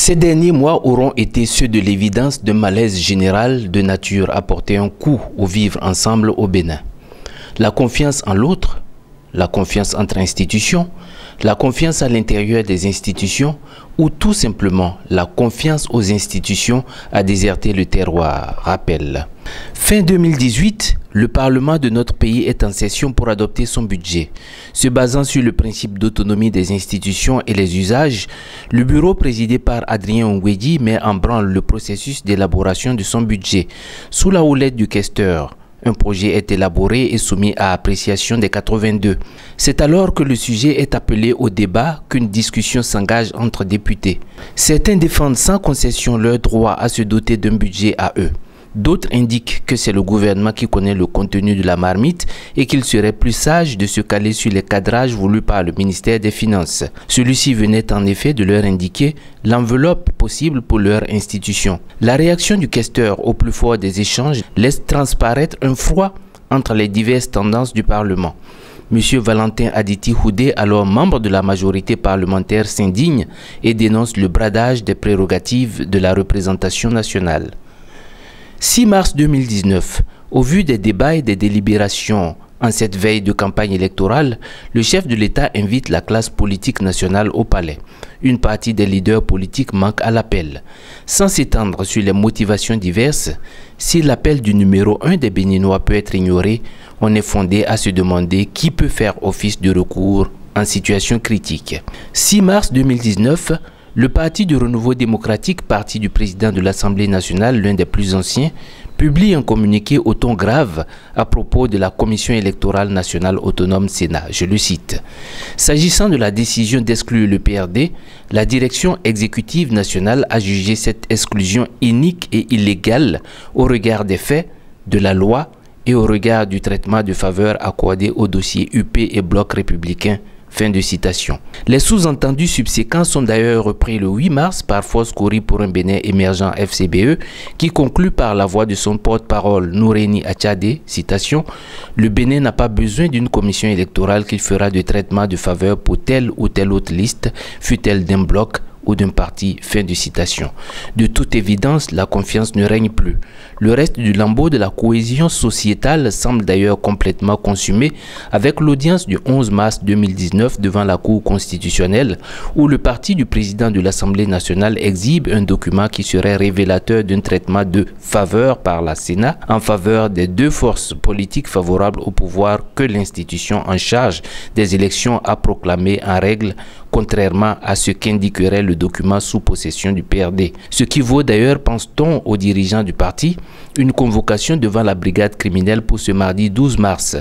Ces derniers mois auront été ceux de l'évidence d'un malaise général de nature à porter un coup au vivre ensemble au Bénin. La confiance en l'autre, la confiance entre institutions, la confiance à l'intérieur des institutions ou tout simplement la confiance aux institutions a déserté le terroir, rappelle. Fin 2018, le Parlement de notre pays est en session pour adopter son budget. Se basant sur le principe d'autonomie des institutions et les usages, le bureau présidé par Adrien Ongwedi met en branle le processus d'élaboration de son budget. Sous la houlette du questeur, un projet est élaboré et soumis à appréciation des 82. C'est alors que le sujet est appelé au débat qu'une discussion s'engage entre députés. Certains défendent sans concession leur droit à se doter d'un budget à eux. D'autres indiquent que c'est le gouvernement qui connaît le contenu de la marmite et qu'il serait plus sage de se caler sur les cadrages voulus par le ministère des Finances. Celui-ci venait en effet de leur indiquer l'enveloppe possible pour leur institution. La réaction du questeur au plus fort des échanges laisse transparaître un froid entre les diverses tendances du Parlement. M. Valentin Aditi Houdé, alors membre de la majorité parlementaire, s'indigne et dénonce le bradage des prérogatives de la représentation nationale. 6 mars 2019, au vu des débats et des délibérations en cette veille de campagne électorale, le chef de l'État invite la classe politique nationale au palais. Une partie des leaders politiques manque à l'appel. Sans s'étendre sur les motivations diverses, si l'appel du numéro 1 des Béninois peut être ignoré, on est fondé à se demander qui peut faire office de recours en situation critique. 6 mars 2019, le Parti du Renouveau démocratique, parti du président de l'Assemblée nationale, l'un des plus anciens, publie un communiqué au ton grave à propos de la Commission électorale nationale autonome Sénat. Je le cite. S'agissant de la décision d'exclure le PRD, la direction exécutive nationale a jugé cette exclusion inique et illégale au regard des faits, de la loi et au regard du traitement de faveur accordé aux dossiers UP et Bloc républicain. Fin de citation. Les sous-entendus subséquents sont d'ailleurs repris le 8 mars par Force Cori pour un Bénin émergent FCBE qui conclut par la voix de son porte-parole Noureni Achade, citation, « Le Bénin n'a pas besoin d'une commission électorale qui fera de traitement de faveur pour telle ou telle autre liste, fût-elle d'un bloc ou d'un parti. » Fin de citation. De toute évidence, la confiance ne règne plus. Le reste du lambeau de la cohésion sociétale semble d'ailleurs complètement consumé avec l'audience du 11 mars 2019 devant la Cour constitutionnelle où le parti du président de l'Assemblée nationale exhibe un document qui serait révélateur d'un traitement de faveur par la Sénat en faveur des deux forces politiques favorables au pouvoir que l'institution en charge des élections a proclamé en règle, contrairement à ce qu'indiquerait le document sous possession du PRD. Ce qui vaut d'ailleurs, pense-t-on, aux dirigeants du parti, une convocation devant la brigade criminelle pour ce mardi 12 mars.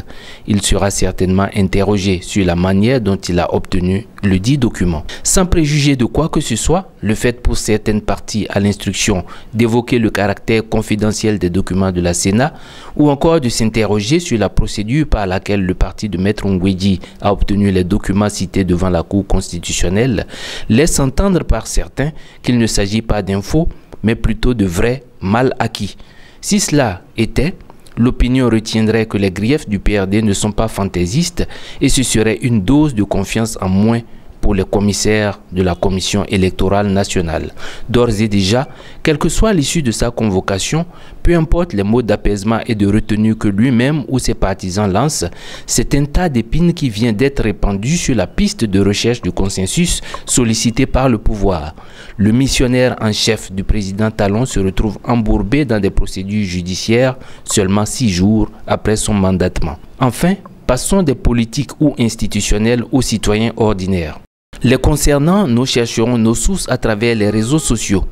Il sera certainement interrogé sur la manière dont il a obtenu le dit document. Sans préjuger de quoi que ce soit, le fait pour certaines parties à l'instruction d'évoquer le caractère confidentiel des documents de la Sénat ou encore de s'interroger sur la procédure par laquelle le parti de Maître Ongwedi a obtenu les documents cités devant la Cour constitutionnelle laisse entendre par certains qu'il ne s'agit pas d'infos, mais plutôt de vrais mal acquis. Si cela était, l'opinion retiendrait que les griefs du PRD ne sont pas fantaisistes et ce serait une dose de confiance en moins pour les commissaires de la Commission électorale nationale. D'ores et déjà, quelle que soit l'issue de sa convocation, peu importe les mots d'apaisement et de retenue que lui-même ou ses partisans lancent, c'est un tas d'épines qui vient d'être répandu sur la piste de recherche du consensus sollicité par le pouvoir. Le missionnaire en chef du président Talon se retrouve embourbé dans des procédures judiciaires seulement 6 jours après son mandatement. Enfin, passons des politiques ou institutionnels aux citoyens ordinaires. Les concernant, nous chercherons nos sources à travers les réseaux sociaux.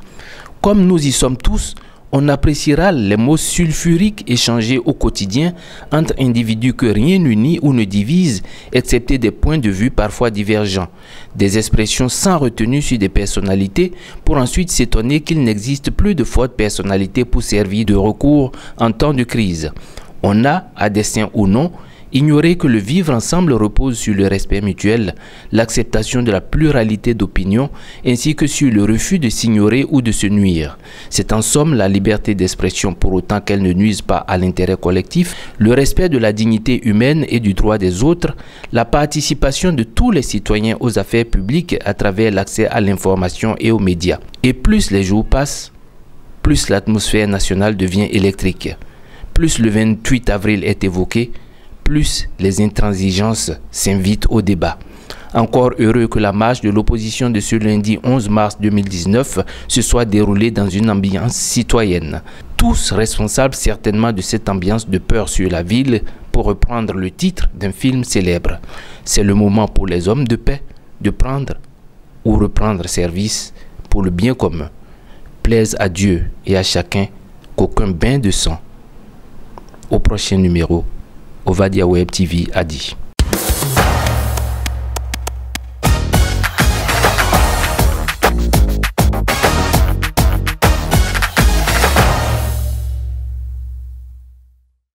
Comme nous y sommes tous, on appréciera les mots sulfuriques échangés au quotidien entre individus que rien n'unit ou ne divise, excepté des points de vue parfois divergents. Des expressions sans retenue sur des personnalités pour ensuite s'étonner qu'il n'existe plus de fortes personnalités pour servir de recours en temps de crise. On a, à dessein ou non, Ignorer que le vivre ensemble repose sur le respect mutuel, l'acceptation de la pluralité d'opinions, ainsi que sur le refus de s'ignorer ou de se nuire. C'est en somme la liberté d'expression pour autant qu'elle ne nuise pas à l'intérêt collectif, le respect de la dignité humaine et du droit des autres, la participation de tous les citoyens aux affaires publiques à travers l'accès à l'information et aux médias. Et plus les jours passent, plus l'atmosphère nationale devient électrique. Plus le 28 avril est évoqué, plus les intransigences s'invitent au débat. Encore heureux que la marche de l'opposition de ce lundi 11 mars 2019 se soit déroulée dans une ambiance citoyenne. Tous responsables certainement de cette ambiance de peur sur la ville, pour reprendre le titre d'un film célèbre. C'est le moment pour les hommes de paix de prendre ou reprendre service pour le bien commun. Plaise à Dieu et à chacun qu'aucun bain de sang. Au prochain numéro, Ovadia Web TV a dit.